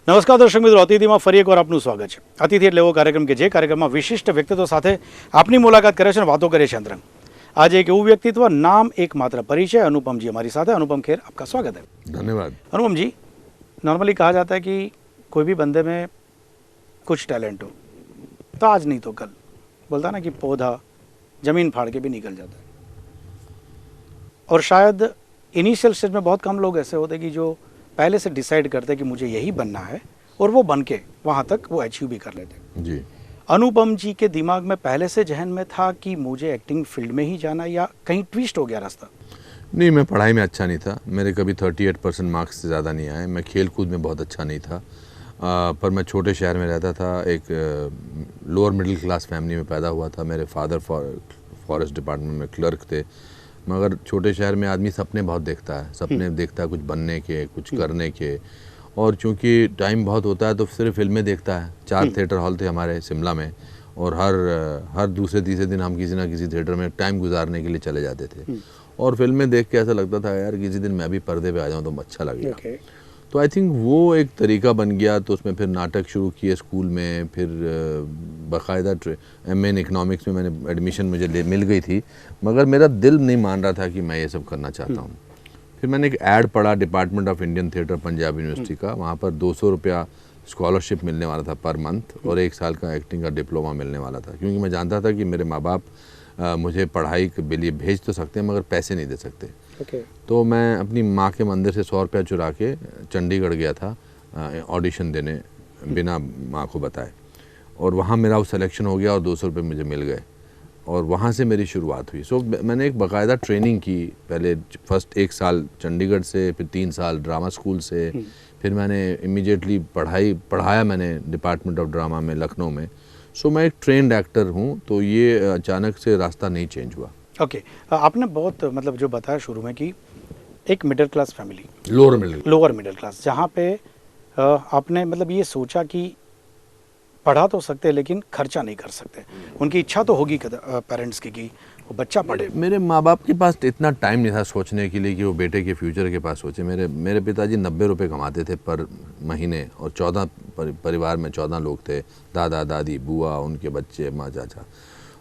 નમસ્કાર દર્શક મિત્રો, અતિથિમાં ફરી એકવાર આપનું સ્વાગત છે. અતિથિ એટલે એવો કાર્યક્રમ કે જે કાર્યક્રમમાં વિશિષ્ટ વ્યક્તિત્વ સાથે આપની મુલાકાત કરે છે અને વાતો કરે છે અંતરંગ. आज एक એવું व्यक्तित्व नाम एकमात्र परिचय अनुपम जी हमारी साथ है. अनुपम खेर, आपका स्वागत है. धन्यवाद. अनुपम जी, नॉर्मली कहा जाता है कि कोई भी बंदे में कुछ टैलेंट हो तो आज नहीं तो कल, बोलता ना कि पौधा जमीन फाड़ के भी निकल जाता है. और शायद इनिशियल स्टेज में बहुत कम लोग ऐसे होते कि जो पहले से डिसाइड करते कि मुझे यही बनना है और वो बन के वहाँ तक वो अचीव भी कर लेते. जी. अनुपम जी के दिमाग में पहले से जहन में था कि मुझे एक्टिंग फील्ड में ही जाना, या कहीं ट्विस्ट हो गया रास्ता? नहीं, मैं पढ़ाई में अच्छा नहीं था. मेरे कभी 38% मार्क्स से ज़्यादा नहीं आए. मैं खेल कूद में बहुत अच्छा नहीं था. पर मैं छोटे शहर में रहता था. एक लोअर मिडिल क्लास फैमिली में पैदा हुआ था. मेरे फादर फॉरेस्ट डिपार्टमेंट में क्लर्क थे. मगर छोटे शहर में आदमी सपने बहुत देखता है. सपने देखता है कुछ बनने के, कुछ करने के. और चूंकि टाइम बहुत होता है तो सिर्फ फिल्में देखता है. 4 थिएटर हॉल थे हमारे शिमला में, और हर दूसरे तीसरे दिन हम किसी ना किसी थिएटर में टाइम गुजारने के लिए चले जाते थे. और फिल्में देख के ऐसा लगता था यार किसी दिन मैं भी पर्दे पे आ जाऊँ तो अच्छा लगेगा. तो आई थिंक वो एक तरीका बन गया. तो उसमें फिर नाटक शुरू किए स्कूल में. फिर बाकायदा MA इन इकनॉमिक्स में मैंने एडमिशन मुझे मिल गई थी. मगर मेरा दिल नहीं मान रहा था कि मैं ये सब करना चाहता हूँ. फिर मैंने एक ऐड पढ़ा department of Indian theatre Punjab university का. वहाँ पर 200 रुपया स्कॉलरशिप मिलने वाला था पर मंथ, और 1 साल का एक्टिंग का डिप्लोमा मिलने वाला था. क्योंकि मैं जानता था कि मेरे माँ बाप मुझे पढ़ाई के लिए भेज तो सकते हैं मगर पैसे नहीं दे सकते. तो मैं अपनी माँ के मंदिर से 100 रुपया चुरा के चंडीगढ़ गया था ऑडिशन देने, बिना माँ को बताए. और वहाँ मेरा वो सिलेक्शन हो गया और 200 रुपये मुझे मिल गए, और वहाँ से मेरी शुरुआत हुई. सो मैंने एक बाकायदा ट्रेनिंग की. पहले फर्स्ट 1 साल चंडीगढ़ से, फिर 3 साल ड्रामा स्कूल से. फिर मैंने इमीडिएटली पढ़ाया मैंने डिपार्टमेंट ऑफ ड्रामा में लखनऊ में. सो मैं एक ट्रेंड एक्टर हूँ. तो ये अचानक से रास्ता नहीं चेंज हुआ. ओके. आपने बहुत मतलब जो बताया शुरू में कि एक middle class family, lower middle class, जहाँ पे आपने मतलब ये सोचा कि पढ़ा तो सकते लेकिन खर्चा नहीं कर सकते. उनकी इच्छा तो होगी पेरेंट्स की कि वो बच्चा पढ़े. मेरे माँ बाप के पास इतना टाइम नहीं था सोचने के लिए कि वो बेटे के फ्यूचर के पास सोचे. मेरे पिताजी 90 रुपये कमाते थे पर महीने, और 14 परिवार में 14 लोग थे. दादा दादी, बुआ, उनके बच्चे, माँ, चाचा.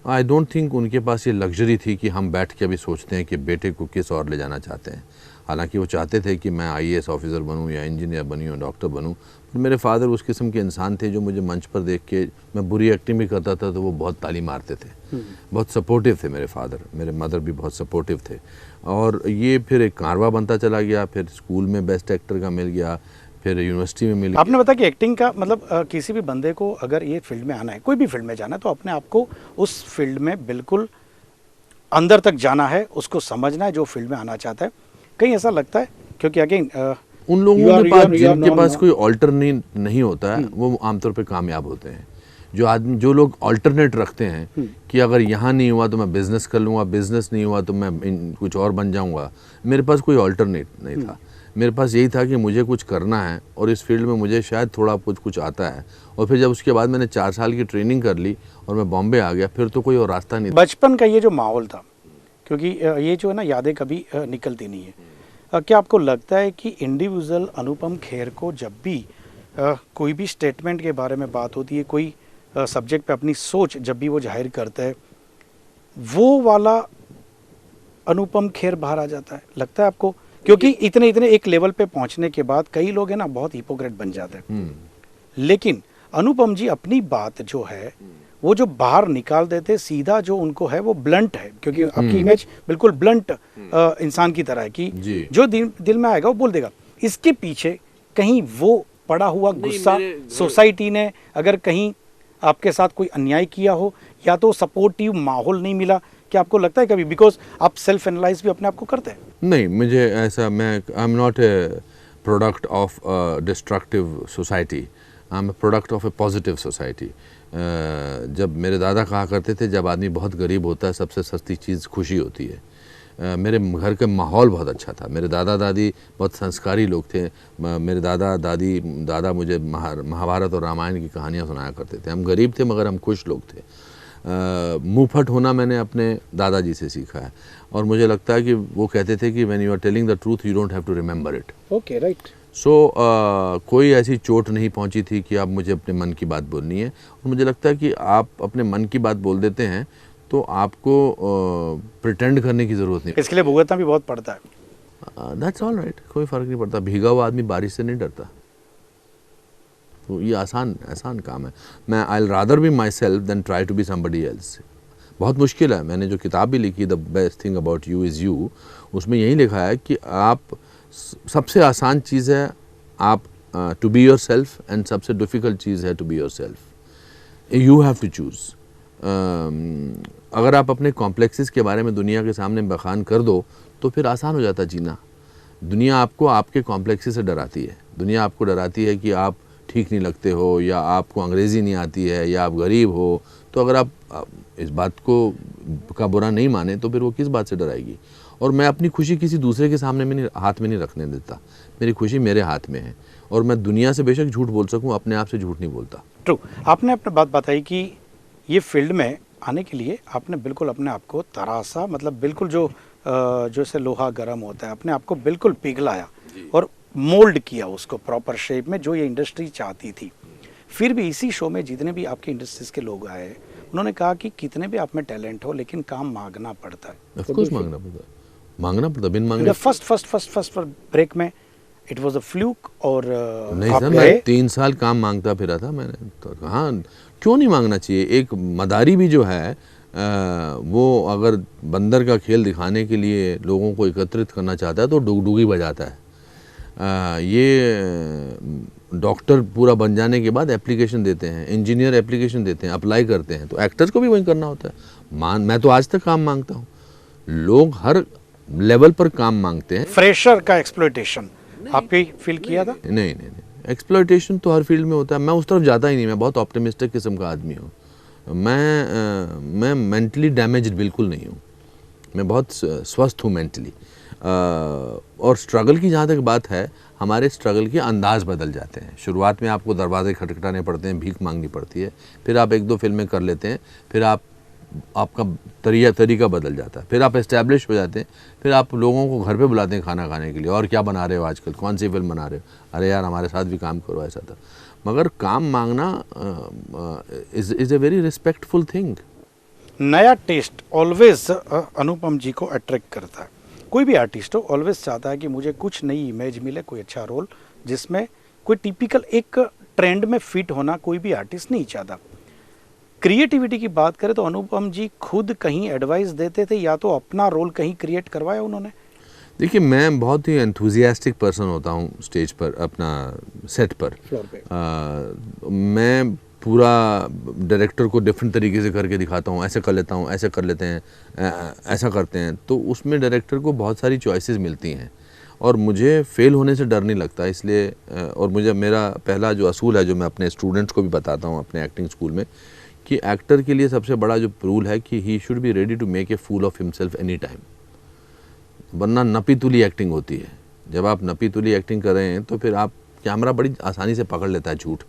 आई डोंट थिंक उनके पास ये लग्जरी थी कि हम बैठ के अभी सोचते हैं कि बेटे को किस और ले जाना चाहते हैं. हालांकि वो चाहते थे कि मैं IAS ऑफिसर बनूं या इंजीनियर बनूं या डॉक्टर बनूं. पर मेरे फादर उस किस्म के इंसान थे जो मुझे मंच पर देख के, मैं बुरी एक्टिंग भी करता था तो वो बहुत ताली मारते थे. बहुत सपोर्टिव थे मेरे फादर. मेरे मदर भी बहुत सपोर्टिव थे. और ये फिर एक कारवा बनता चला गया. फिर स्कूल में बेस्ट एक्टर का मिल गया, फिर यूनिवर्सिटी में मिल गया. आपने बताया कि एक्टिंग का मतलब किसी भी बंदे को अगर ये फील्ड में आना है, कोई भी फील्ड में जाना है, तो अपने आप को उस फील्ड में बिल्कुल अंदर तक जाना है, उसको समझना है जो फील्ड में आना चाहता है. कहीं ऐसा लगता है क्योंकि अगेन उन लोगों के पास जिनके पास कोई ऑल्टरनेट नहीं होता है वो आमतौर पे कामयाब होते हैं. जो लोग ऑल्टरनेट रखते हैं कि अगर यहाँ नहीं हुआ तो मैं बिजनेस कर लूँगा, बिजनेस नहीं हुआ तो मैं कुछ और बन जाऊँगा. मेरे पास कोई ऑल्टरनेट नहीं था. मेरे पास यही था कि मुझे कुछ करना है और इस फील्ड में मुझे शायद थोड़ा कुछ आता है. और फिर जब उसके बाद मैंने 4 साल की ट्रेनिंग कर ली और मैं बॉम्बे आ गया, फिर तो कोई और रास्ता नहीं. बचपन का ये जो माहौल था, क्योंकि ये जो है ना यादें कभी निकलती नहीं है. क्या आपको लगता है कि इंडिविजुअल अनुपम खेर को जब भी कोई भी स्टेटमेंट के बारे में बात होती है, कोई सब्जेक्ट पे अपनी सोच जब भी वो जाहिर करता है, वो वाला अनुपम खेर बाहर आ जाता है? लगता है आपको? क्योंकि इतने एक लेवल पे पहुंचने के बाद कई लोग हैं ना बहुत हिपोक्रेट बन जाते हैं. लेकिन अनुपम जी अपनी बात जो है वो जो बाहर निकाल देते, सीधा जो उनको है वो ब्लंट है. क्योंकि आपकी इमेज बिल्कुल ब्लंट इंसान की तरह है कि जो दिल में आएगा वो बोल देगा. इसके पीछे कहीं वो पड़ा हुआ गुस्सा, सोसाइटी ने अगर कहीं आपके साथ कोई अन्याय किया हो, या तो सपोर्टिव माहौल नहीं मिला, क्या आपको लगता है कभी? बिकॉज आप सेल्फ एनालाइज भी अपने आप को करते हैं. नहीं, मुझे ऐसा, मैं I am not a product of destructive society. I am a product of a positive society. जब मेरे दादा कहा करते थे जब आदमी बहुत गरीब होता है सबसे सस्ती चीज़ खुशी होती है. मेरे घर का माहौल बहुत अच्छा था. मेरे दादा दादी बहुत संस्कारी लोग थे. मेरे दादा मुझे महाभारत और रामायण की कहानियाँ सुनाया करते थे. हम गरीब थे मगर हम खुश लोग थे. मुंहफट होना मैंने अपने दादाजी से सीखा है. और मुझे लगता है कि वो कहते थे कि when you are telling the truth you don't have to remember it. Okay, right. कोई ऐसी चोट नहीं पहुंची थी कि अब मुझे अपने मन की बात बोलनी है। और मुझे लगता है कि आप अपने मन की बात बोल देते हैं तो आपको प्रिटेंड करने की ज़रूरत नहीं। इसके लिए भुगतना भी बहुत पड़ता है। दैट्स ऑल राइट, कोई फ़र्क नहीं पड़ता। भीगा हुआ आदमी बारिश से नहीं डरता, तो ये आसान काम है। मैं I will rather be myself than try to be somebody else. बहुत मुश्किल है। मैंने जो किताब भी लिखी, the best thing about you is you, उसमें यही लिखा है कि आप सबसे आसान चीज़ है आप to be yourself, and सबसे डिफ़िकल्ट चीज़ है to be yourself. You have to choose. अगर आप अपने कॉम्प्लेक्सेस के बारे में दुनिया के सामने बखान कर दो तो फिर आसान हो जाता जीना। दुनिया आपको आपके कॉम्प्लेक्सेस से डराती है। दुनिया आपको डराती है कि आप ठीक नहीं लगते हो, या आपको अंग्रेज़ी नहीं आती है, या आप गरीब हो। तो अगर आप इस बात को का बुरा नहीं माने तो फिर वो किस बात से डराएगी। और मैं अपनी खुशी किसी दूसरे के सामने में हाथ में नहीं रखने देता। मेरी खुशी मेरे हाथ में है, और मैं दुनिया से बेशक झूठ बोल सकूं, अपने आप से झूठ नहीं बोलता। ट्रू। आपने अपने बात बताई कि ये फील्ड में आने के लिए आपने बिल्कुल अपने आप को तरासा, मतलब बिल्कुल जो जैसे लोहा गर्म होता है, अपने आप को बिल्कुल पिघलाया और मोल्ड किया उसको प्रॉपर शेप में जो ये इंडस्ट्री चाहती थी। फिर भी इसी शो में जितने भी आपकी इंडस्ट्रीज के लोग आए, उन्होंने कहा कि कितने भी आप में टैलेंट हो लेकिन काम मांगना पड़ता है। ऑफ कोर्स मांगना पड़ता बिन मांगे। फर्स्ट ब्रेक में इट वाज अ फ्लूक। और नहीं सर, मैं 3 साल काम मांगता फिरा था मैंने तो। हाँ, क्यों नहीं मांगना चाहिए। एक मदारी भी जो है वो अगर बंदर का खेल दिखाने के लिए लोगों को एकत्रित करना चाहता है तो डुगडुगी बजाता है। ये डॉक्टर पूरा बन जाने के बाद एप्लीकेशन देते हैं, इंजीनियर एप्लीकेशन देते हैं, अप्लाई करते हैं, तो एक्टर्स को भी वही करना होता है। मैं तो आज तक काम मांगता हूँ। लोग हर लेवल पर काम मांगते हैं। फ्रेशर का एक्सप्लॉयटेशन आपने फील किया था? नहीं, एक्सप्लॉयटेशन तो हर फील्ड में होता है। मैं उस तरफ जाता ही नहीं। मैं बहुत ऑप्टिमिस्टिक किस्म का आदमी हूँ। मैं मेंटली डैमेज्ड बिल्कुल नहीं हूँ। मैं बहुत स्वस्थ हूँ मेंटली। और स्ट्रगल की जहाँ तक बात है, हमारे स्ट्रगल के अंदाज बदल जाते हैं। शुरुआत में आपको दरवाजे खटखटाने पड़ते हैं, भीख मांगनी पड़ती है, फिर आप 1-2 फिल्में कर लेते हैं, फिर आपका तरीका बदल जाता है, फिर आप एस्टैब्लिश हो जाते हैं, फिर आप लोगों को घर पे बुलाते हैं खाना खाने के लिए, और क्या बना रहे हो आजकल, कौन सी फिल्म बना रहे हो, अरे यार हमारे साथ भी काम करो, ऐसा था। मगर काम मांगना is a very respectful thing. नया टेस्ट ऑलवेज अनुपम जी को अट्रैक्ट करता है। कोई भी आर्टिस्ट हो ऑलवेज चाहता है कि मुझे कुछ नई इमेज मिले, कोई अच्छा रोल जिसमें कोई टिपिकल एक ट्रेंड में फिट होना कोई भी आर्टिस्ट नहीं चाहता। क्रिएटिविटी की बात करें तो अनुपम जी खुद कहीं एडवाइस देते थे या तो अपना रोल कहीं क्रिएट करवाया उन्होंने? देखिए, मैं बहुत ही एंथुजियास्टिक पर्सन होता हूँ स्टेज पर, अपना सेट पर। मैं पूरा डायरेक्टर को डिफरेंट तरीके से करके दिखाता हूँ, ऐसे कर लेता हूँ, ऐसे कर लेते हैं, ऐसा करते हैं, तो उसमें डायरेक्टर को बहुत सारी चॉइसेस मिलती हैं और मुझे फेल होने से डर नहीं लगता। इसलिए और मुझे मेरा पहला जो असूल है, जो मैं अपने स्टूडेंट्स को भी बताता हूँ अपने एक्टिंग स्कूल में, कि एक्टर के लिए सबसे बड़ा जो रूल है कि he should be ready to make a fool of himself any time. वरना नपी तुली एक्टिंग होती है। जब आप नपी तुली एक्टिंग कर रहे हैं तो फिर आप कैमरा बड़ी आसानी से पकड़ लेता है झूठ।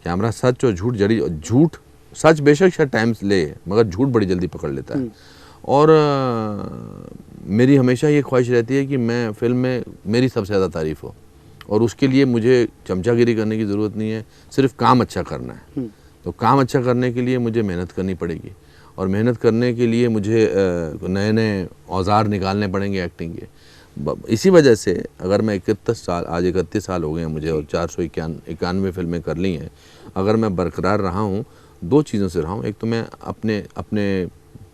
कैमरा सच और झूठ सच बेशक शायद टाइम ले, मगर झूठ बड़ी जल्दी पकड़ लेता है। और मेरी हमेशा ये ख्वाहिश रहती है कि मैं फिल्म में मेरी सबसे ज़्यादा तारीफ़ हो, और उसके लिए मुझे चमचागिरी करने की ज़रूरत नहीं है, सिर्फ काम अच्छा करना है। तो काम अच्छा करने के लिए मुझे मेहनत करनी पड़ेगी, और मेहनत करने के लिए मुझे नए नए औजार निकालने पड़ेंगे एक्टिंग के। इसी वजह से अगर मैं 31 साल हो गए हैं मुझे, और 491 फिल्में कर ली हैं, अगर मैं बरकरार रहा हूँ, 2 चीज़ों से रहा हूँ। एक तो मैं अपने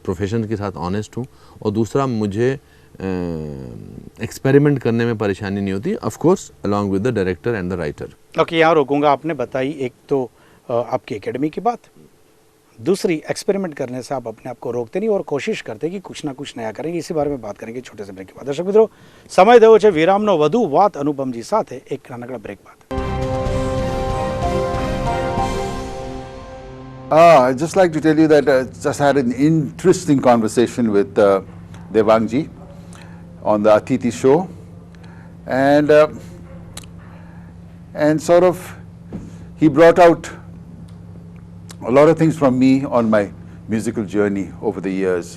प्रोफेशन के साथ ऑनेस्ट हूँ, और दूसरा मुझे एक्सपेरिमेंट करने में परेशानी नहीं होती, of course along with the director and the writer. Okay, यहाँ रोकूंगा। आपने बताई एक तो आपकी एकेडमी की बात, दूसरी एक्सपेरिमेंट करने से आप अपने आप को रोकते नहीं और कोशिश करते कि कुछ ना कुछ नया करेंगे। इसी बारे में बात करेंगे छोटे से ब्रेक के बाद। दर्शक मित्रों, समय देवो छे विरामनो વધુ વાત अनुपम जी साथ एक नानकड़ा ब्रेक बाद। I'd just like to tell you that I just had an interesting conversation with Devang ji on the Atiti show, and sort of he brought out a lot of things from me on my musical journey over the years,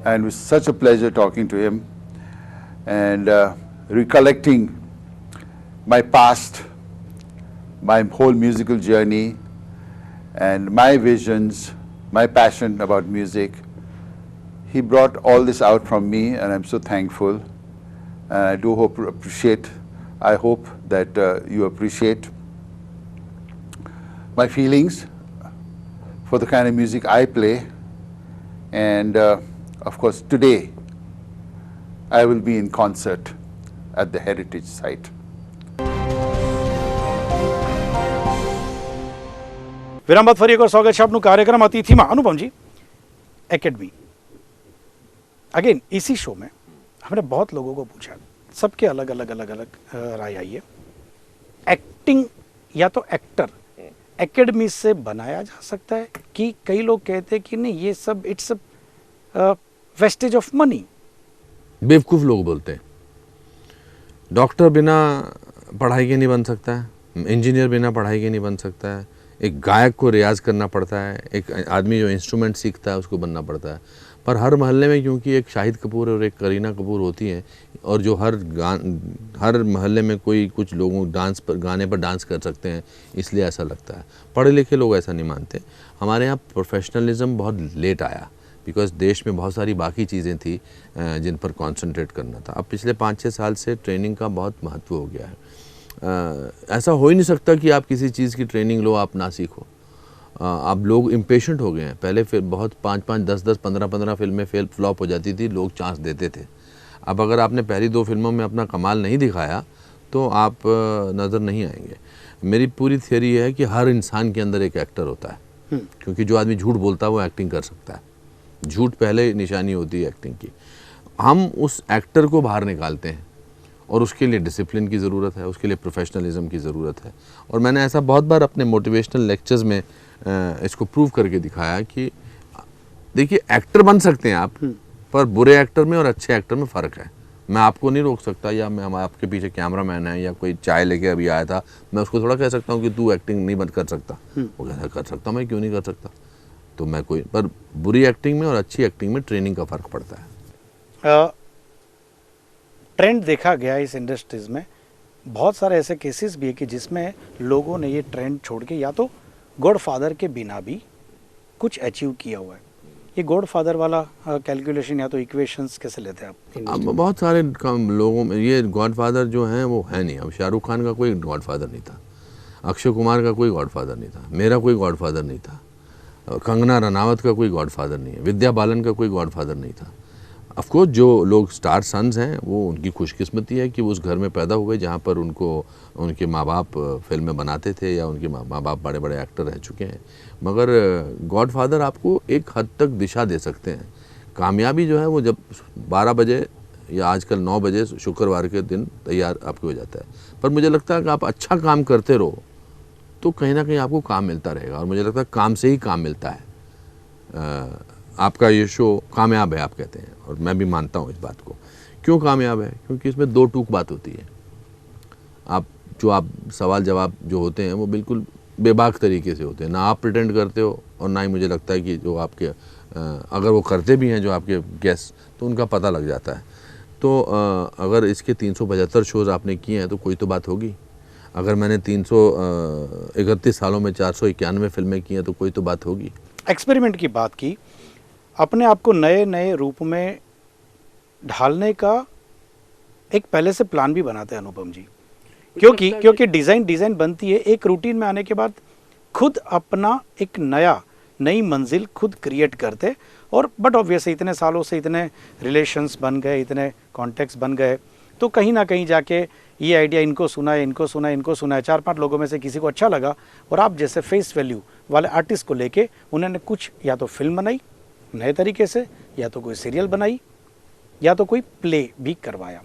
and it was such a pleasure talking to him and recollecting my past, my whole musical journey, and my visions, my passion about music. He brought all this out from me, and I'm so thankful. And I do appreciate. I hope that you appreciate my feelings for the kind of music I play. And of course, today I will be in concert at the heritage site. વિરામ બાદ ફરી એકવાર સ્વાગત છે આપનું કાર્યક્રમ અતિથિમાં अनुपम जी academy. Again इसी show में हमने बहुत लोगों को पूछा, सबके अलग अलग अलग अलग राय आई है। एक्टिंग या तो एक्टर एकेडमी से बनाया जा सकता है कि कई लोग कहते हैं कि नहीं, ये सब इट्स वेस्टेज ऑफ मनी। बेवकूफ़ लोग बोलते हैं डॉक्टर बिना पढ़ाई के नहीं बन सकता है, इंजीनियर बिना पढ़ाई के नहीं बन सकता है, एक गायक को रियाज करना पड़ता है, एक आदमी जो इंस्ट्रूमेंट सीखता है उसको बनना पड़ता है। पर हर मोहल्ले में क्योंकि एक शाहिद कपूर और एक करीना कपूर होती हैं, और जो हर मोहल्ले में कोई कुछ लोगों गाने पर डांस कर सकते हैं, इसलिए ऐसा लगता है। पढ़े लिखे लोग ऐसा नहीं मानते। हमारे यहाँ प्रोफेशनलिज्म बहुत लेट आया, बिकॉज देश में बहुत सारी बाकी चीज़ें थी जिन पर कॉन्सेंट्रेट करना था। अब पिछले 5-6 साल से ट्रेनिंग का बहुत महत्व हो गया है। ऐसा हो ही नहीं सकता कि आप किसी चीज़ की ट्रेनिंग लो आप ना सीखो। अब लोग इम्पेशेंट हो गए हैं। पहले फिर बहुत 5-5, 10-10, 15-15 फिल्में फ्लॉप हो जाती थी, लोग चांस देते थे। अब अगर आपने पहली 2 फिल्मों में अपना कमाल नहीं दिखाया तो आप नज़र नहीं आएंगे। मेरी पूरी थियरी है कि हर इंसान के अंदर एक एक्टर होता है, क्योंकि जो आदमी झूठ बोलता है वो एक्टिंग कर सकता है। झूठ पहले निशानी होती है एक्टिंग की। हम उस एक्टर को बाहर निकालते हैं और उसके लिए डिसिप्लिन की ज़रूरत है, उसके लिए प्रोफेशनलिज्म की ज़रूरत है। और मैंने ऐसा बहुत बार अपने मोटिवेशनल लेक्चर्स में इसको प्रूव करके दिखाया कि देखिए एक्टर बन सकते हैं आप, पर बुरे एक्टर में और अच्छे एक्टर में फ़र्क है। मैं आपको नहीं रोक सकता, या मैं आपके पीछे कैमरामैन है या कोई चाय लेके अभी आया था, मैं उसको थोड़ा कह सकता हूँ कि तू एक्टिंग नहीं बंद कर सकता। वो कहता कर सकता, मैं क्यों नहीं कर सकता। तो मैं कोई, पर बुरी एक्टिंग में और अच्छी एक्टिंग में ट्रेनिंग का फ़र्क पड़ता है। ट्रेंड देखा गया इस इंडस्ट्रीज़ में, बहुत सारे ऐसे केसेस भी है कि जिसमें लोगों ने ये ट्रेंड छोड़ के या तो गॉडफादर के बिना भी कुछ अचीव किया हुआ है। ये गॉडफादर वाला कैलकुलेशन या तो इक्वेशंस कैसे लेते हैं आप? अब बहुत सारे लोगों में ये गॉडफादर जो हैं वो है नहीं। अब शाहरुख खान का कोई गॉडफादर नहीं था, अक्षय कुमार का कोई गॉडफादर नहीं था, मेरा कोई गॉडफादर नहीं था, कंगना रनावत का कोई गॉडफादर नहीं है, विद्या बालन का कोई गॉडफादर नहीं था। ऑफ कोर्स जो लोग स्टार सन्स हैं वो उनकी खुशकिस्मती है कि वो उस घर में पैदा हुए जहाँ पर उनको उनके माँ बाप फिल्में बनाते थे या उनके माँ बाप बड़े बड़े एक्टर रह चुके हैं। मगर गॉडफादर आपको एक हद तक दिशा दे सकते हैं। कामयाबी जो है वो जब 12 बजे या आजकल 9 बजे शुक्रवार के दिन तैयार आपको हो जाता है। पर मुझे लगता है कि आप अच्छा काम करते रहो तो कहीं ना कहीं आपको काम मिलता रहेगा, और मुझे लगता है काम से ही काम मिलता है। आपका ये शो कामयाब है आप कहते हैं, और मैं भी मानता हूँ इस बात को। क्यों कामयाब है? क्योंकि इसमें 2 टूक बात होती है। आप सवाल जवाब जो होते हैं वो बिल्कुल बेबाक तरीके से होते हैं। ना आप प्रिटेंड करते हो और ना ही मुझे लगता है कि जो आपके अगर वो करते भी हैं जो आपके गेस्ट, तो उनका पता लग जाता है। तो अगर इसके 375 शोज़ आपने किए हैं तो कोई तो बात होगी। अगर मैंने 331 सालों में 491 फिल्में की हैं तो कोई तो बात होगी। एक्सपेरिमेंट की बात की, अपने आप को नए नए रूप में ढालने का एक पहले से प्लान भी बनाते हैं अनुपम जी, क्योंकि डिज़ाइन बनती है एक रूटीन में आने के बाद खुद अपना एक नई मंजिल खुद क्रिएट करते। और बट ऑब्वियसली इतने सालों से इतने रिलेशंस बन गए, इतने कॉन्टेक्ट्स बन गए, तो कहीं ना कहीं जाके ये आइडिया इनको सुना है 4-5 लोगों में से किसी को अच्छा लगा, और आप जैसे फेस वैल्यू वाले आर्टिस्ट को लेके उन्होंने कुछ या तो फिल्म बनाई नए तरीके से, या तो कोई सीरियल बनाई, या तो कोई प्ले भी करवाया।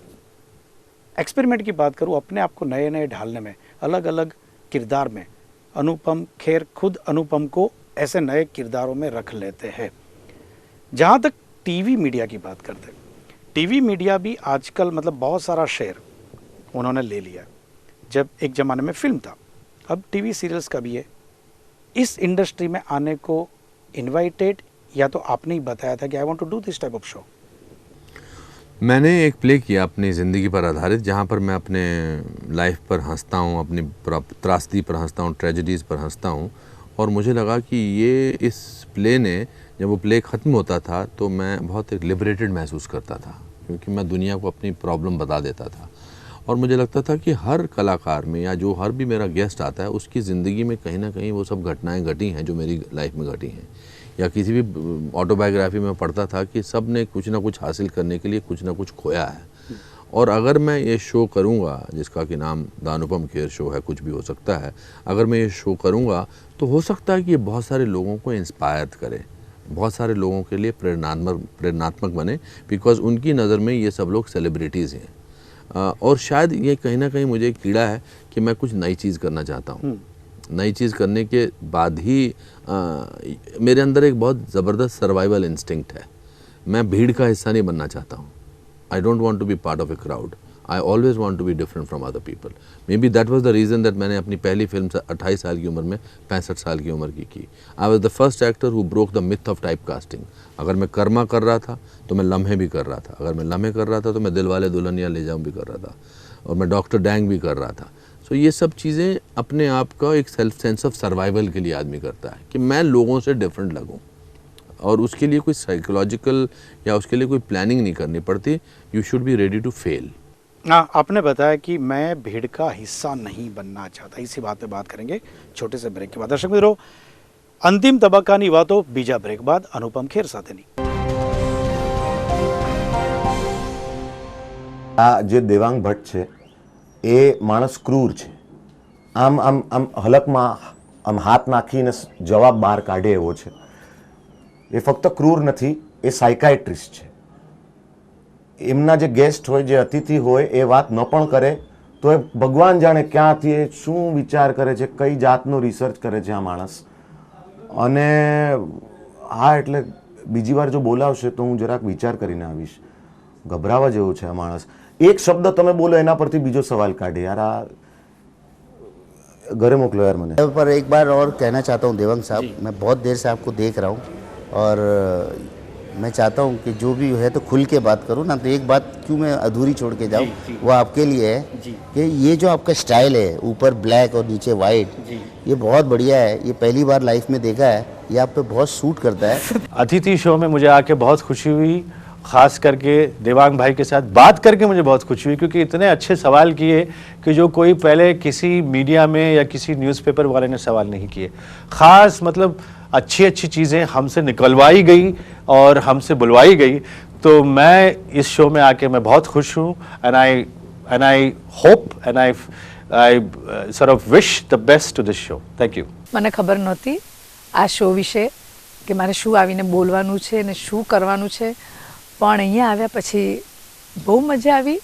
एक्सपेरिमेंट की बात करूँ, अपने आप को नए ढालने में, अलग अलग किरदार में, अनुपम खेर खुद अनुपम को ऐसे नए किरदारों में रख लेते हैं। जहाँ तक टीवी मीडिया की बात करते हैं, टीवी मीडिया भी आजकल मतलब बहुत सारा शेयर उन्होंने ले लिया। जब एक ज़माने में फिल्म था, अब टीवी सीरियल्स का भी है। इस इंडस्ट्री में आने को इनवाइटेड या तो आपने ही बताया था कि I want to do this type of show? मैंने एक प्ले किया अपनी ज़िंदगी पर आधारित, जहाँ पर मैं अपने लाइफ पर हंसता हूँ, अपनी त्रासदी पर हंसता हूँ, ट्रेजेडीज़ पर हंसता हूँ। और मुझे लगा कि ये इस प्ले ने, जब वो प्ले ख़त्म होता था तो मैं बहुत एक लिबरेटेड महसूस करता था, क्योंकि मैं दुनिया को अपनी प्रॉब्लम बता देता था। और मुझे लगता था कि हर कलाकार में, या जो हर भी मेरा गेस्ट आता है, उसकी ज़िंदगी में कहीं ना कहीं वो सब घटनाएं घटी हैं जो मेरी लाइफ में घटी हैं। या किसी भी ऑटोबायोग्राफी में पढ़ता था कि सब ने कुछ ना कुछ हासिल करने के लिए कुछ ना कुछ खोया है। और अगर मैं ये शो करूँगा, जिसका कि नाम द अनुपम खेर शो है, कुछ भी हो सकता है, अगर मैं ये शो करूँगा तो हो सकता है कि ये बहुत सारे लोगों को इंस्पायर करे, बहुत सारे लोगों के लिए प्रेरणात्मक बने, बिकॉज़ उनकी नज़र में ये सब लोग सेलिब्रिटीज़ हैं। और शायद ये कहीं ना कहीं मुझे एक कीड़ा है कि मैं कुछ नई चीज़ करना चाहता हूँ। नई चीज़ करने के बाद ही मेरे अंदर एक बहुत ज़बरदस्त सर्वाइवल इंस्टिंक्ट है। मैं भीड़ का हिस्सा नहीं बनना चाहता हूँ। I don't want to be part of a crowd. I always want to be different from other people. Maybe that was the reason that मैंने अपनी पहली फिल्म 28 साल की उम्र में 65 साल की उम्र की। I was the first actor who broke the myth of type casting. अगर मैं कर्मा कर रहा था तो मैं लम्हे भी कर रहा था, अगर मैं लम्हे कर रहा था तो मैं दिलवाले दुल्हनिया ले जाऊँ भी कर रहा था, और मैं डॉक्टर डैंग भी कर रहा था। तो ये सब चीज़ें अपने आप का एक सेंस ऑफ सर्वाइवल के लिए आदमी करता है कि मैं लोगों से डिफरेंट लगूं, और उसके लिए कोई साइकोलॉजिकल या उसके लिए कोई प्लानिंग नहीं करनी पड़ती। You should be ready to fail. आपने बताया कि मैं भीड़ का हिस्सा नहीं बनना चाहता। इसी बात पे बात करेंगे छोटे से ब्रेक के बाद। दर्शक मित्रों, अंतिम तबक्कानी वातो बीजा ब्रेक बाद अनुपम खेर સાથેની। આ જે દેવાંગ ભટ્ટ છે એ માણસ ક્રૂર છે। આમ આમ આમ હલકમાં આમ હાથ નાખીને જવાબ બહાર કાઢે એવો છે। એ ફક્ત ક્રૂર નથી, એ સાયકાઇટ્રિસ્ટ છે। એમના જે ગેસ્ટ હોય, જે અતિથિ હોય, એ વાત ન પણ કરે તો એ ભગવાન જાણે ક્યાંથી એ શું વિચાર કરે છે, કઈ જાતનો રિસર્ચ કરે છે આ માણસ। અને હા, એટલે બીજી વાર જો બોલાવશે તો હું જરાક વિચાર કરીને આવીશ। ગભરાવા જેવું છે આ માણસ। एक शब्द તમે બોલો એના પરથી બીજો સવાલ કાઢે। यार आ घरे मोकलो यार मैंने। पर एक बार और कहना चाहता हूँ देवांग साहब, मैं बहुत देर से आपको देख रहा हूँ और मैं चाहता हूँ कि जो भी है तो खुल के बात करूँ ना। तो एक बात क्यों मैं अधूरी छोड़ के जाऊँ, वो आपके लिए है कि ये जो आपका स्टाइल है, ऊपर ब्लैक और नीचे वाइट, ये बहुत बढ़िया है। ये पहली बार लाइफ में देखा है, ये आप पे बहुत सूट करता है। अतिथि शो में मुझे आके बहुत खुशी हुई, ख़ास करके देवांग भाई के साथ बात करके मुझे बहुत खुशी हुई, क्योंकि इतने अच्छे सवाल किए कि जो कोई पहले किसी मीडिया में या किसी न्यूज़पेपर वाले ने सवाल नहीं किए। ख़ास मतलब अच्छी अच्छी चीज़ें हमसे निकलवाई गई और हमसे बुलवाई गई। तो मैं इस शो में आके मैं बहुत खुश हूँ। And I hope and I sort of wish the best to this show. Thank you. મને ખબર નહોતી આ શો વિશે કે મારે શું આવીને બોલવાનું છે ને શું કરવાનું છે, પણ અહીંયા આવ્યા પછી બહુ મજા આવી।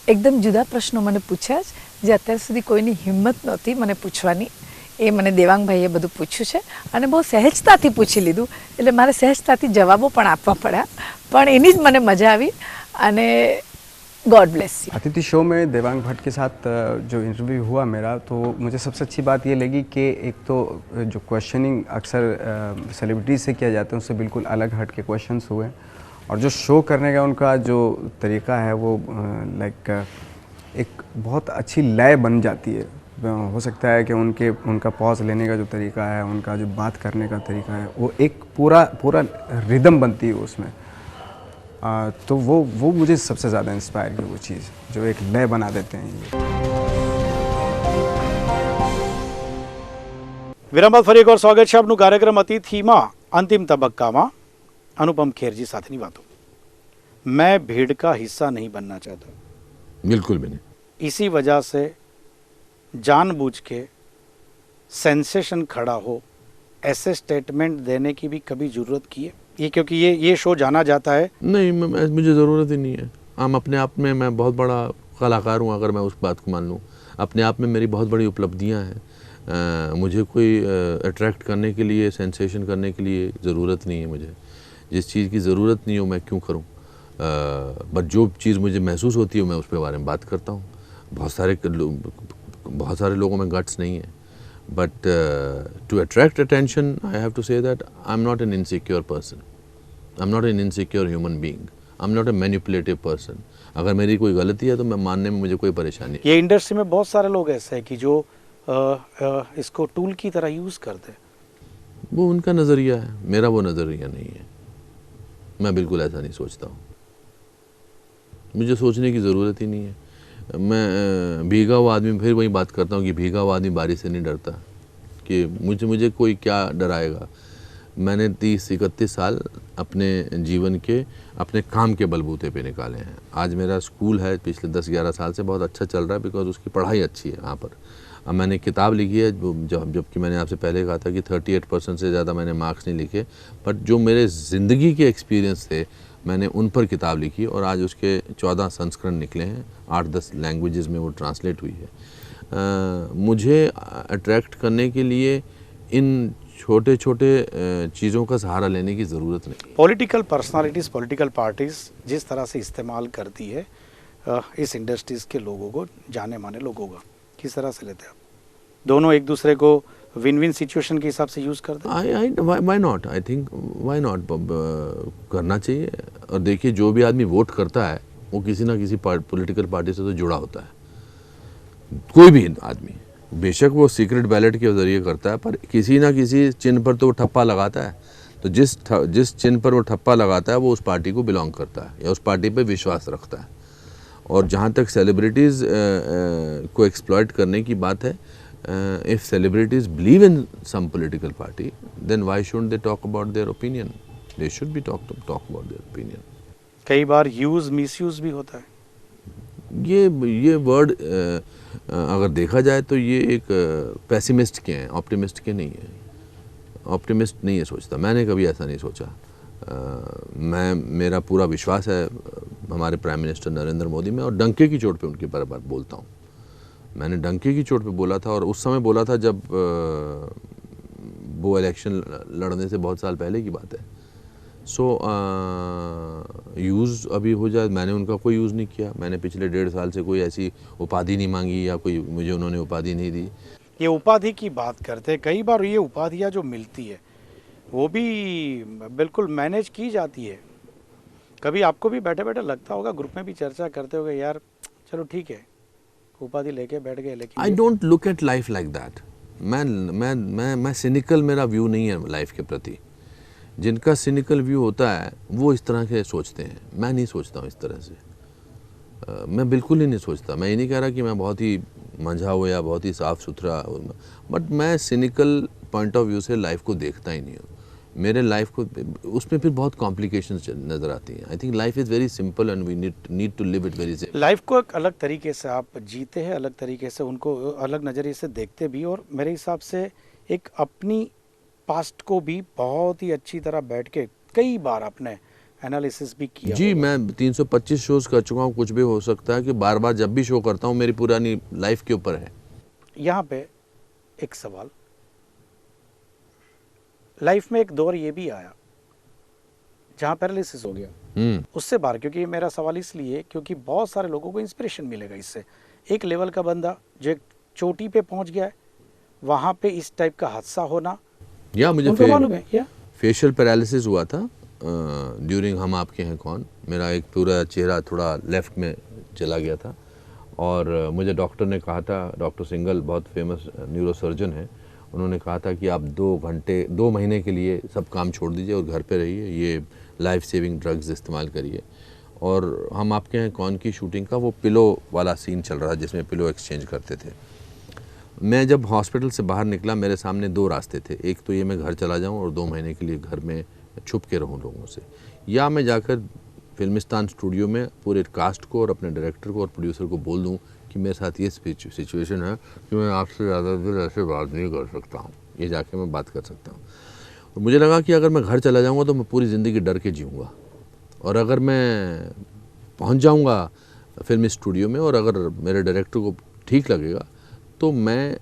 એકદમ જુદા પ્રશ્નો મને પૂછ્યા જે અત્યાર સુધી કોઈની હિંમત નહોતી મને પૂછવાની। એ મને દેવાંગભાઈએ બધું પૂછ્યું છે અને બહુ સહેજતાથી પૂછી લીધું, એટલે મારે સહેજતાથી જવાબો પણ આપવા પડ્યા, પણ એની જ મને મજા આવી। અને गॉड ब्लेस यू। अतिथि शो में देवांग भट्ट के साथ जो इंटरव्यू हुआ मेरा, तो मुझे सबसे अच्छी बात ये लगी कि एक तो जो क्वेश्चनिंग अक्सर सेलिब्रिटीज से किया जाता है उससे बिल्कुल अलग हट के क्वेश्चंस हुए, और जो शो करने का उनका जो तरीका है वो लाइक एक बहुत अच्छी लय बन जाती है। हो सकता है कि उनका पॉज लेने का जो तरीका है, उनका जो बात करने का तरीका है, वो एक पूरा रिदम बनती है उसमें। तो वो मुझे सबसे ज़्यादा इंस्पायर की वो चीज़ जो एक लय बना देते हैं ये। વિરામ બાદ ફરી એકવાર સ્વાગત છે આપનું કાર્યક્રમ અતિથિમાં અંતિમ તબક્કામાં अनुपम खेर जी સાથેની વાતો। मैं भीड़ का हिस्सा नहीं बनना चाहता, बिल्कुल भी नहीं। इसी वजह से जानबूझ के सेंसेशन खड़ा हो ऐसे स्टेटमेंट देने की भी कभी ज़रूरत की है? ये क्योंकि ये शो जाना जाता है। नहीं, मुझे ज़रूरत ही नहीं है। हम अपने आप में मैं बहुत बड़ा कलाकार हूँ, अगर मैं उस बात को मान लूँ। अपने आप में मेरी बहुत बड़ी उपलब्धियाँ हैं। मुझे कोई अट्रैक्ट करने के लिए, सेंसेशन करने के लिए ज़रूरत नहीं है। मुझे जिस चीज़ की ज़रूरत नहीं हो मैं क्यों करूँ। बट जो चीज़ मुझे महसूस होती है मैं उस पर बारे में बात करता हूँ। बहुत सारे लोगों में गट्स नहीं है। But to attract attention, I have to say that I'm not an insecure person. I'm not an insecure human being. I am not A manipulative person. अगर मेरी कोई गलती है तो मैं मानने में मुझे कोई परेशानी नहीं। ये इंडस्ट्री में बहुत सारे लोग ऐसे हैं कि जो इसको टूल की तरह यूज़ करते हैं। वो उनका नज़रिया है, मेरा वो नज़रिया नहीं है। मैं बिल्कुल ऐसा नहीं सोचता हूँ, मुझे सोचने की ज़रूरत ही नहीं है। मैं भीगा हुआ आदमी, फिर वही बात करता हूँ कि भीगा हुआ आदमी बारिश से नहीं डरता, कि मुझे कोई क्या डराएगा। मैंने 30-31 साल अपने जीवन के अपने काम के बलबूते पे निकाले हैं। आज मेरा स्कूल है पिछले 10-11 साल से बहुत अच्छा चल रहा है, बिकॉज उसकी पढ़ाई अच्छी है यहाँ पर। अब मैंने किताब लिखी है जबकि मैंने आपसे पहले कहा था कि 38% से ज़्यादा मैंने मार्क्स नहीं लिखे, बट जो मेरे ज़िंदगी के एक्सपीरियंस थे मैंने उन पर किताब लिखी और आज उसके 14 संस्करण निकले हैं, 8-10 लैंग्वेजेस में वो ट्रांसलेट हुई है। मुझे अट्रैक्ट करने के लिए इन छोटे छोटे चीज़ों का सहारा लेने की ज़रूरत नहीं। पॉलिटिकल पर्सनालिटीज़, पॉलिटिकल पार्टीज़ जिस तरह से इस्तेमाल करती है इस इंडस्ट्रीज़ के लोगों को, जाने माने लोगों का, किस तरह से लेते हैं आप? दोनों एक दूसरे को विन विन सिचुएशन के हिसाब से यूज़ करते हैं? Why not, I think why not, करना चाहिए। और देखिए, जो भी आदमी वोट करता है वो किसी ना किसी पॉलिटिकल पार्टी से तो जुड़ा होता है। कोई भी आदमी, बेशक वो सीक्रेट बैलेट के ज़रिए करता है, पर किसी ना किसी चिन्ह पर तो वो ठप्पा लगाता है। तो जिस चिन्ह पर वो ठप्पा लगाता है वो उस पार्टी को बिलोंग करता है या उस पार्टी पे विश्वास रखता है। और जहाँ तक सेलिब्रिटीज़ को एक्सप्लॉइट करने की बात है, if celebrities believe in some political party, then why should they talk about their opinion? They should be talk about their opinion. कई बार यूज़ मिसयूज़ भी होता है। ये वर्ड अगर देखा जाए तो ये एक पेसिमिस्ट के हैं, ऑप्टिमिस्ट के नहीं है। ऑप्टिमिस्ट नहीं है सोचता, मैंने कभी ऐसा नहीं सोचा। मेरा पूरा विश्वास है हमारे प्राइम मिनिस्टर नरेंद्र मोदी में, और डंके की चोट पे उनकी बार बोलता हूँ। मैंने डंके की चोट पे बोला था, और उस समय बोला था जब वो इलेक्शन लड़ने से बहुत साल पहले की बात है। सो यूज़ अभी हो जाए, मैंने उनका कोई यूज़ नहीं किया। मैंने पिछले 1.5 साल से कोई ऐसी उपाधि नहीं मांगी या कोई मुझे उन्होंने उपाधि नहीं दी। ये उपाधि की बात करते हैं, कई बार ये उपाधियाँ जो मिलती है वो भी बिल्कुल मैनेज की जाती है। कभी आपको भी बैठे बैठे लगता होगा, ग्रुप में भी चर्चा करते होगे, यार चलो ठीक है उपाधि लेके बैठ गए, लेकिन I don't look at life like that. मैं सिनिकल, मेरा व्यू नहीं है लाइफ के प्रति। जिनका सिनिकल व्यू होता है वो इस तरह के सोचते हैं, मैं नहीं सोचता हूँ इस तरह से। मैं बिल्कुल ही नहीं सोचता। मैं ये नहीं कह रहा कि मैं बहुत ही मंझा हुआ या बहुत ही साफ़ सुथरा, बट मैं सिनिकल पॉइंट ऑफ व्यू से लाइफ को देखता ही नहीं हूँ। मेरे लाइफ को उसमें फिर बहुत कॉम्प्लिकेशंस नज़र आती हैं। I think life is very simple and we need to live it very simple. Life को एक अलग तरीके से आप जीते हैं, अलग तरीके से उनको अलग नज़रिए से देखते भी, और मेरे हिसाब से एक अपनी पास्ट को भी बहुत ही अच्छी तरह बैठ के कई बार आपने एनालिसिस भी किया। जी, मैं 325 शोज़ कर चुका हूँ। कुछ भी हो सकता है कि बार बार जब भी शो करता हूँ मेरी पुरानी लाइफ के ऊपर है। यहाँ पे एक सवाल, लाइफ में एक दौर ये भी आया जहाँ पैरालिसिस हो गया, उससे बाहर, क्योंकि ये मेरा सवाल इसलिए क्योंकि बहुत सारे लोगों को इंस्पिरेशन मिलेगा इससे। एक लेवल का बंदा जो एक चोटी पे पहुंच गया है, वहाँ पे इस टाइप का हादसा होना, या मुझे मालूम है या फेशियल पैरालिसिस हुआ था ड्यूरिंग हम आपके हैं कौन। मेरा एक पूरा चेहरा थोड़ा लेफ्ट में चला गया था, और मुझे डॉक्टर ने कहा था, डॉक्टर सिंगल बहुत फेमस न्यूरोसर्जन है, उन्होंने कहा था कि आप 2 महीने के लिए सब काम छोड़ दीजिए और घर पे रहिए, ये लाइफ सेविंग ड्रग्स इस्तेमाल करिए। और हम आपके हैं कौन की शूटिंग का वो पिलो वाला सीन चल रहा था जिसमें पिलो एक्सचेंज करते थे। मैं जब हॉस्पिटल से बाहर निकला, मेरे सामने 2 रास्ते थे। एक तो ये मैं घर चला जाऊं और 2 महीने के लिए घर में छुप के रहूं लोगों से, या मैं जाकर फिल्मिस्तान स्टूडियो में पूरे कास्ट को और अपने डायरेक्टर को और प्रोड्यूसर को बोल दूं कि मेरे साथ ये सिचुएशन है कि मैं आपसे ज़्यादा देर ऐसे बात नहीं कर सकता हूँ, ये जाके मैं बात कर सकता हूँ। और मुझे लगा कि अगर मैं घर चला जाऊँगा तो मैं पूरी ज़िंदगी डर के जीऊँगा, और अगर मैं पहुँच जाऊँगा फिल्म स्टूडियो में और अगर मेरे डायरेक्टर को ठीक लगेगा तो मैं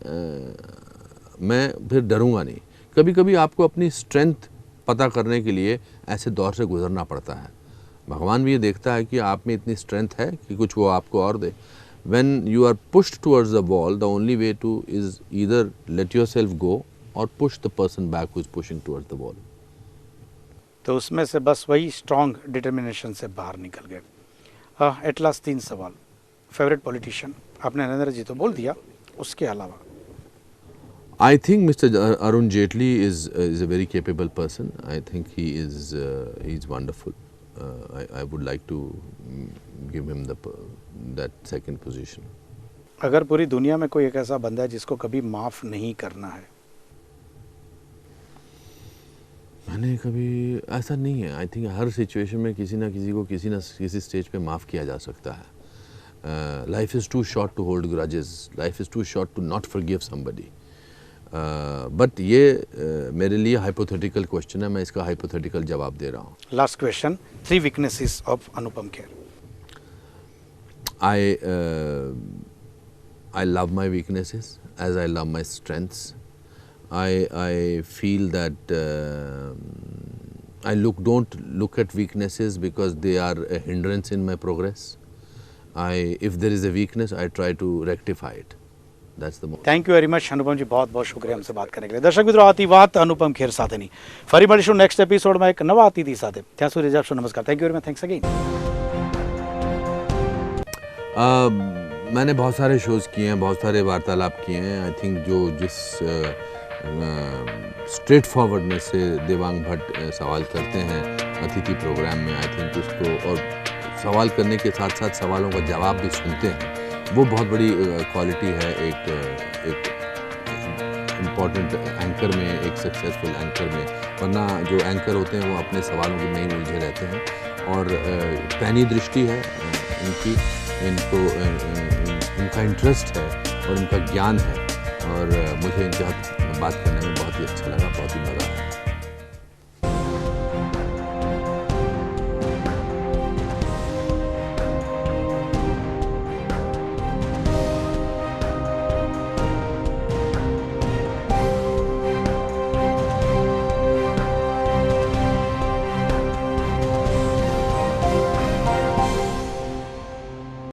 फिर डरूँगा नहीं। कभी कभी आपको अपनी स्ट्रेंथ पता करने के लिए ऐसे दौर से गुजरना पड़ता है। भगवान भी ये देखता है कि आप में इतनी स्ट्रेंथ है कि कुछ वो आपको और दे। When you are pushed towards the wall, the only way to is either let yourself go or push the person back who is pushing towards the wall. तो उसमें से बस वही स्ट्रॉन्ग डिटर्मिनेशन से बाहर निकल गए। एट लास्ट 3 सवाल। Favourite politician? आपने नरेंद्र जी तो बोल दिया, उसके अलावा? I think Mr. Arun Jaitley is a very capable person. I think he's wonderful. I would like to give him that second position. अगर पूरी दुनिया में कोई एक ऐसा बंदा है जिसको कभी माफ़ नहीं करना है? मैंने कभी ऐसा नहीं है। आई थिंक हर सिचुएशन में किसी ना किसी को किसी स्टेज पे माफ़ किया जा सकता है। Life is too short to hold grudges, life is too short to not forgive somebody. But ये मेरे लिए हाइपोथेटिकल क्वेश्चन है, मैं इसका हाइपोथेटिकल जवाब दे रहा हूँ। Last question, 3 weaknesses of Anupam Kher. I love my weaknesses as I love my strengths. I feel that I don't look at weaknesses because they are a hindrance in my progress. If there is a weakness, I try to rectify it. That's the most. Thank you very much Anupamji, बहुत बहुत शुक्रिया हमसे बात करने के लिए। दर्शक मित्रों, आती बात अनुपम खेर સાથેની। ફરી મળીશું નેક્સ્ટ એપિસોડમાં એક નવા અતિથિ સાથે। ત્યાં સુધી રજા આપશો। નમસ્કાર। Thank you very much. Thanks again. मैंने बहुत सारे शोज़ किए हैं, बहुत सारे वार्तालाप किए हैं। आई थिंक जिस स्ट्रेट फॉरवर्डनेस से देवांग भट्ट सवाल करते हैं अतिथि प्रोग्राम में, आई थिंक उसको, और सवाल करने के साथ साथ सवालों का जवाब भी सुनते हैं, वो बहुत बड़ी क्वालिटी है एक इम्पॉर्टेंट एंकर में, एक सक्सेसफुल एंकर में। वरना जो एंकर होते हैं वो अपने सवालों में ही उलझे रहते हैं। और पैनी दृष्टि है इनकी, इनका इंटरेस्ट है और इनका ज्ञान है, और मुझे इनके साथ बात करने में बहुत ही अच्छा लगा, बहुत ही